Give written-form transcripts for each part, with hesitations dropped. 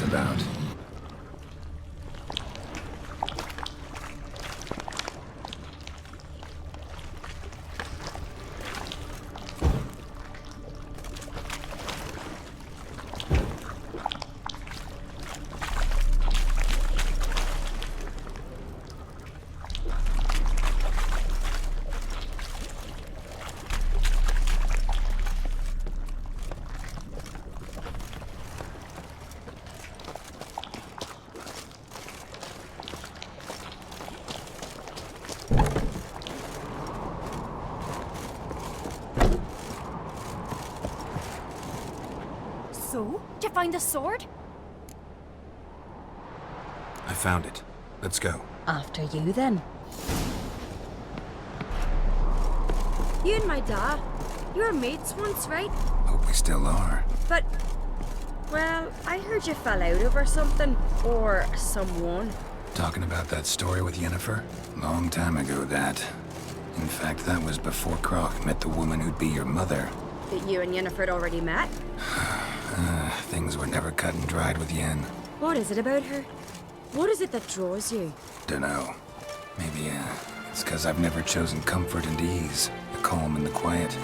this about? So? Did you find the sword? I found it. Let's go. After you, then. You and my dad, you were mates once, right? Hope we still are. But, well, I heard you fell out over something. Or someone. Talking about that story with Yennefer? Long time ago, that. In fact, that was before Croc met the woman who'd be your mother. That you and Yennefer had already met? Things were never cut and dried with Yen. What is it about her? What is it that draws you? Dunno. Maybe, it's 'cause I've never chosen comfort and ease. The calm and the quiet.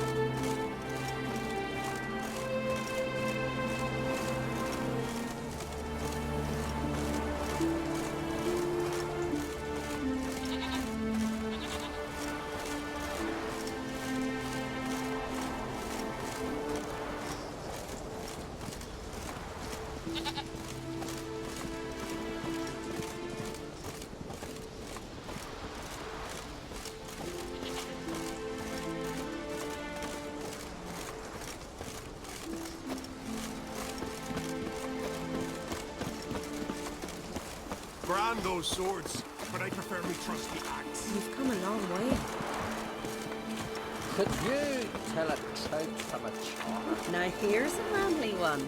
Brand those swords, but I prefer me trusty axe. You've come a long way. Could you tell a trout from a char? Now here's a manly one.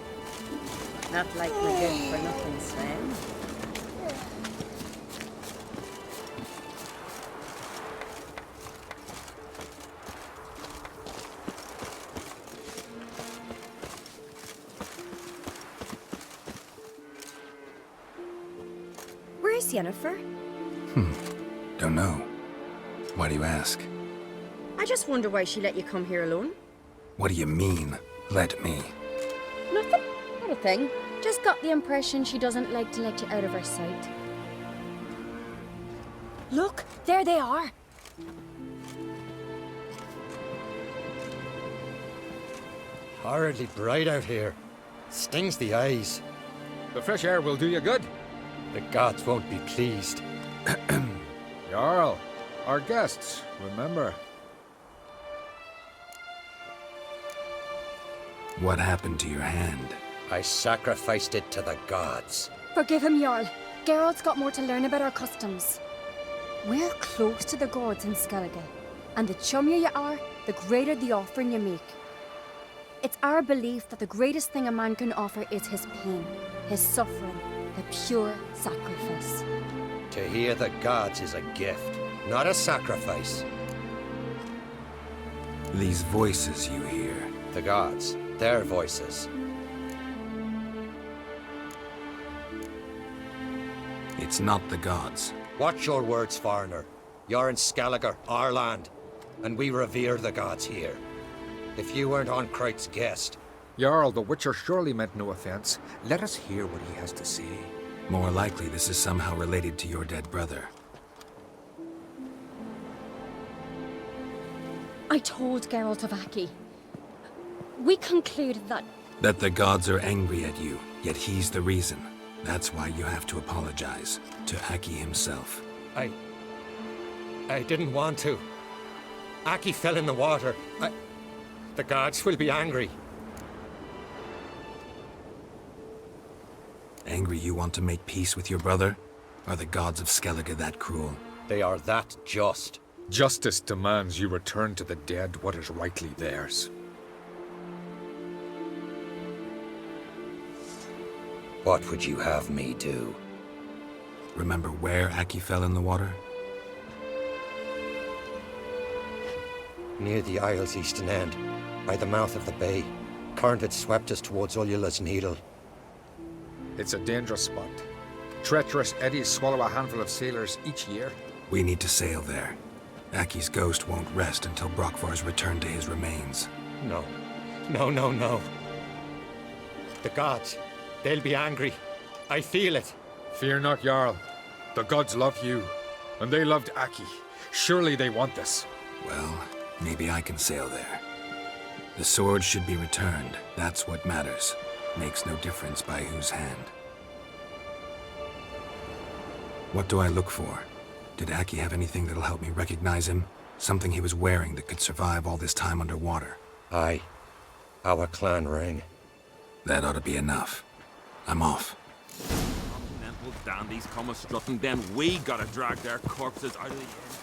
Not like the good for nothing Sven. Where's Yennefer? Don't know. Why do you ask? I just wonder why she let you come here alone. What do you mean, let me? Nothing. Not a thing. Just got the impression she doesn't like to let you out of her sight. Look, there they are. Horridly bright out here. Stings the eyes. The fresh air will do you good. The gods won't be pleased. Jarl, our guests, remember. What happened to your hand? I sacrificed it to the gods. Forgive him, Jarl. Geralt's got more to learn about our customs. We're close to the gods in Skellige, and the chummier you are, the greater the offering you make. It's our belief that the greatest thing a man can offer is his pain, his suffering, the pure sacrifice. To hear the gods is a gift, not a sacrifice. These voices you hear. The gods, their voices. It's not the gods. Watch your words, foreigner. You're in Skellige, our land, and we revere the gods here. If you weren't on Kright's guest... Jarl, the Witcher surely meant no offense. Let us hear what he has to say. More likely this is somehow related to your dead brother. I told Geralt of Aki. We concluded that... That the gods are angry at you, yet he's the reason. That's why you have to apologize. To Aki himself. I didn't want to. Aki fell in the water. The gods will be angry. Angry you want to make peace with your brother? Are the gods of Skellige that cruel? They are that just. Justice demands you return to the dead what is rightly theirs. What would you have me do? Remember where Aki fell in the water? Near the Isle's eastern end, by the mouth of the bay. Current had swept us towards Ullula's Needle. It's a dangerous spot. Treacherous eddies swallow a handful of sailors each year. We need to sail there. Aki's ghost won't rest until Brokvar's returned to his remains. No. No, no, no. The gods, they'll be angry. I feel it. Fear not, Jarl. The gods love you, and they loved Aki. Surely they want this. Well, maybe I can sail there. The sword should be returned. That's what matters. Makes no difference by whose hand. What do I look for? Did Aki have anything that'll help me recognize him? Something he was wearing that could survive all this time underwater? Aye. Our clan ring. That ought to be enough. I'm off. Continental dandies come a-strutting, then we gotta drag their corpses out of the air.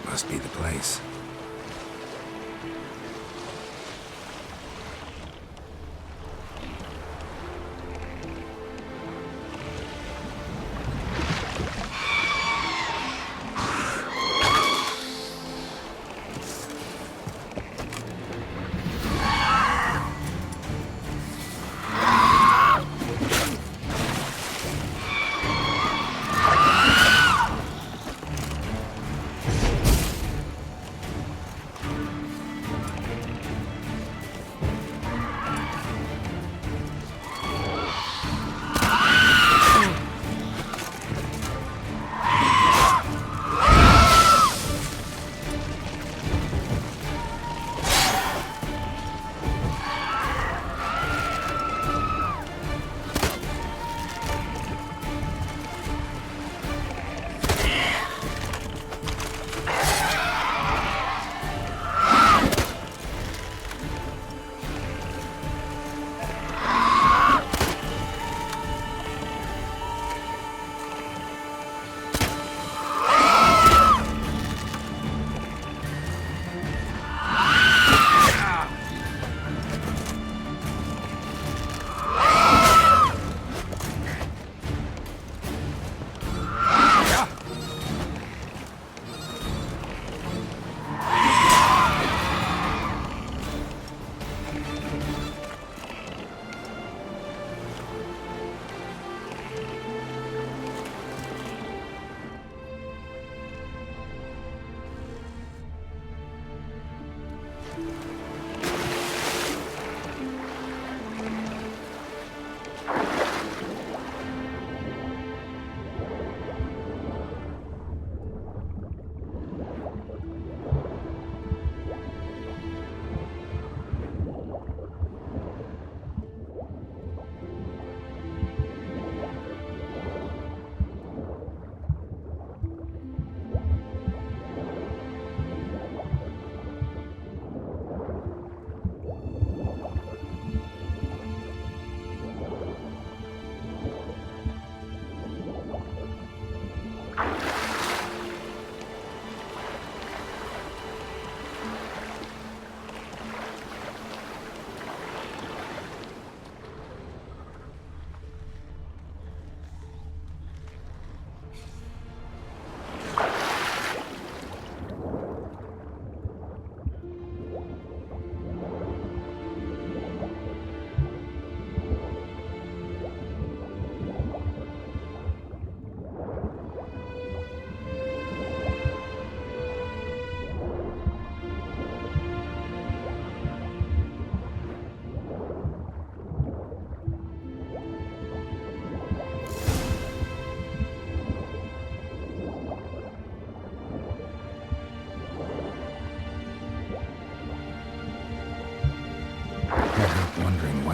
Must be the place.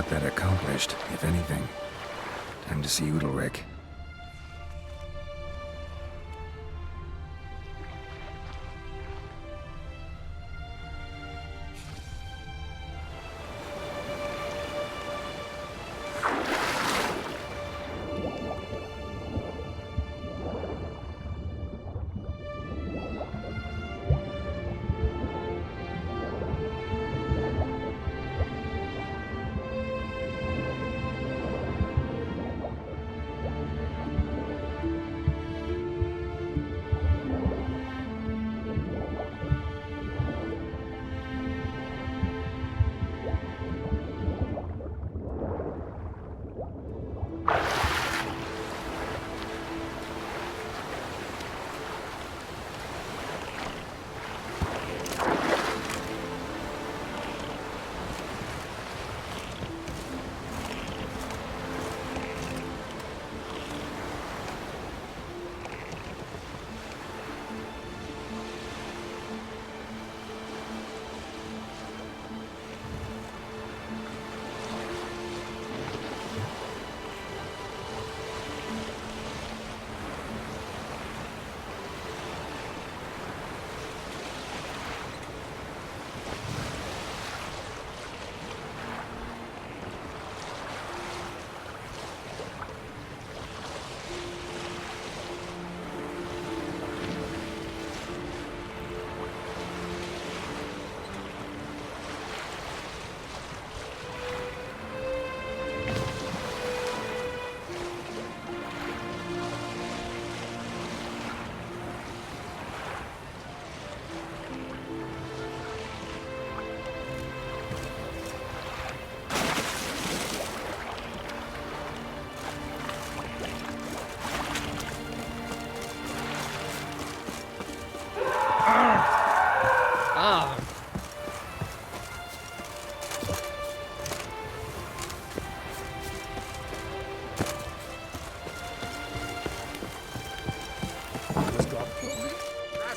what that accomplished, if anything. Time to see Udalric.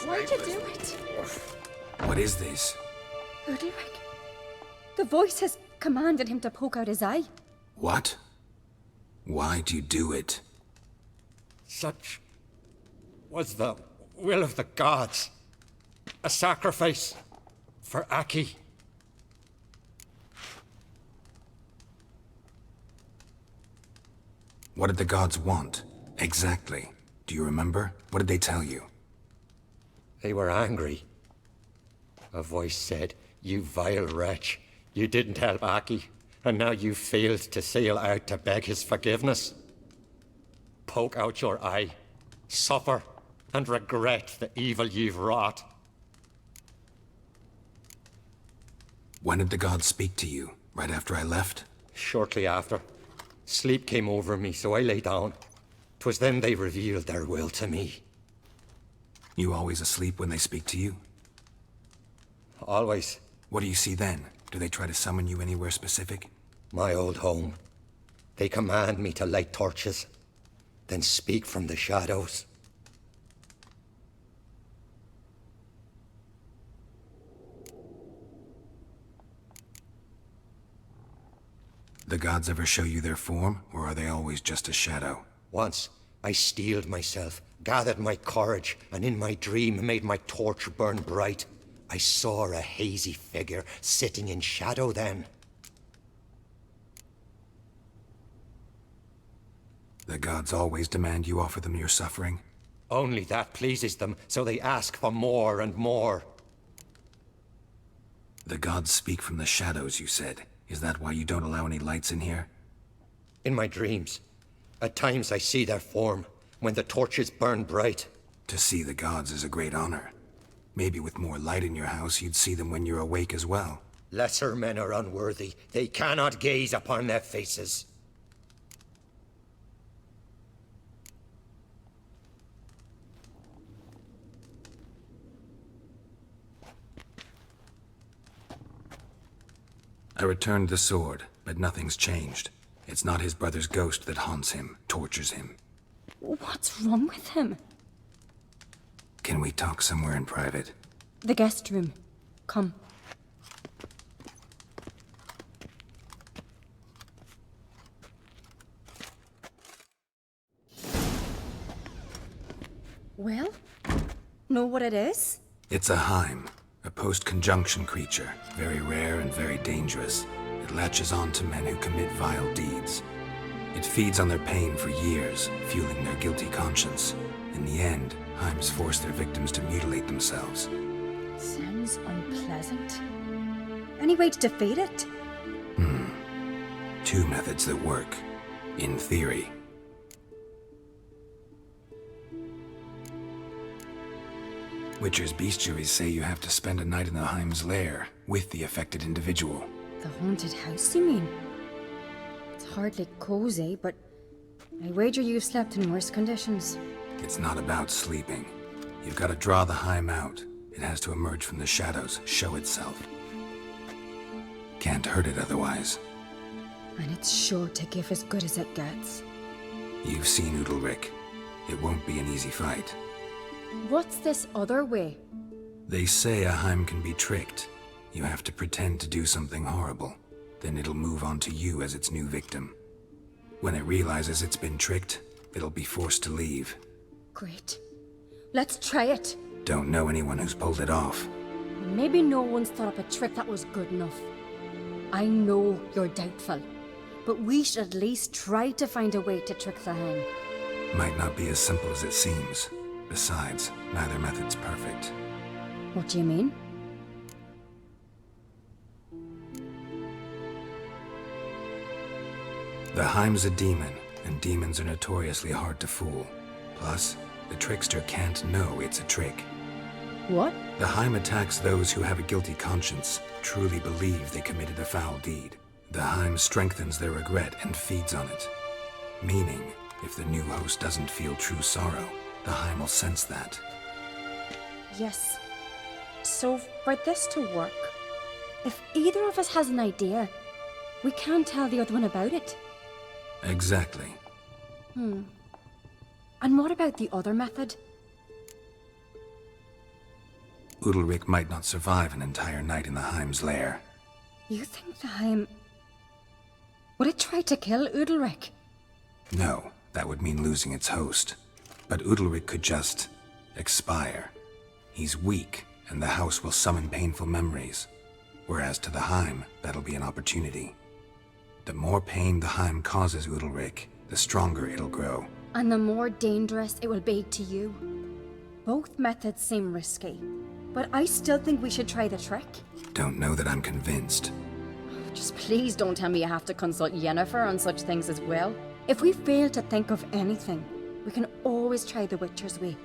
Why'd you do it? What is this? Udalric. The voice has commanded him to poke out his eye. What? Why'd you do it? Such was the will of the gods. A sacrifice for Aki. What did the gods want? Exactly. Do you remember? What did they tell you? They were angry. A voice said, "You vile wretch, you didn't help Aki, and now you failed to sail out to beg his forgiveness. Poke out your eye, suffer, and regret the evil you've wrought." When did the gods speak to you? Right after I left? Shortly after, sleep came over me, so I lay down. 'Twas then they revealed their will to me. You always asleep when they speak to you? Always. What do you see then? Do they try to summon you anywhere specific? My old home. They command me to light torches, then speak from the shadows. The gods ever show you their form, or are they always just a shadow? Once, I steeled myself, gathered my courage, and in my dream made my torch burn bright. I saw a hazy figure sitting in shadow then. The gods always demand you offer them your suffering? Only that pleases them, so they ask for more and more. The gods speak from the shadows, you said. Is that why you don't allow any lights in here? In my dreams, at times I see their form, when the torches burn bright. To see the gods is a great honor. Maybe with more light in your house, you'd see them when you're awake as well. Lesser men are unworthy. They cannot gaze upon their faces. I returned the sword, but nothing's changed. It's not his brother's ghost that haunts him, tortures him. What's wrong with him? Can we talk somewhere in private? The guest room. Come. Well, know what it is? It's a Heim, a post-conjunction creature, very rare and very dangerous. It latches on to men who commit vile deeds. It feeds on their pain for years, fueling their guilty conscience. In the end, Heims force their victims to mutilate themselves. Sounds unpleasant. Any way to defeat it? Two methods that work, in theory. Witcher's bestiaries say you have to spend a night in the Heim's lair with the affected individual. The haunted house, you mean? It's hardly cozy, but I wager you've slept in worse conditions. It's not about sleeping. You've got to draw the Heim out. It has to emerge from the shadows, show itself. Can't hurt it otherwise. And it's sure to give as good as it gets. You've seen Udalric. It won't be an easy fight. What's this other way? They say a Heim can be tricked. You have to pretend to do something horrible. Then it'll move on to you as its new victim. When it realizes it's been tricked, it'll be forced to leave. Great. Let's try it. Don't know anyone who's pulled it off. Maybe no one's thought up a trick that was good enough. I know you're doubtful, but we should at least try to find a way to trick the Heim. Might not be as simple as it seems. Besides, neither method's perfect. What do you mean? The Heim's a demon, and demons are notoriously hard to fool. Plus, the trickster can't know it's a trick. What? The Heim attacks those who have a guilty conscience, truly believe they committed a foul deed. The Heim strengthens their regret and feeds on it. Meaning, if the new host doesn't feel true sorrow, the Heim will sense that. Yes. So, for this to work, if either of us has an idea, we can't tell the other one about it. Exactly. And what about the other method? Udalric might not survive an entire night in the Heim's lair. You think the Heim... Would it try to kill Udalric? No, that would mean losing its host. But Udalric could just expire. He's weak, and the house will summon painful memories. Whereas to the Heim, that'll be an opportunity. The more pain the Heim causes Udalric, the stronger it'll grow. And the more dangerous it will be to you. Both methods seem risky, but I still think we should try the trick. Don't know that I'm convinced. Just please don't tell me you have to consult Yennefer on such things as well. If we fail to think of anything, we can always try the Witcher's way.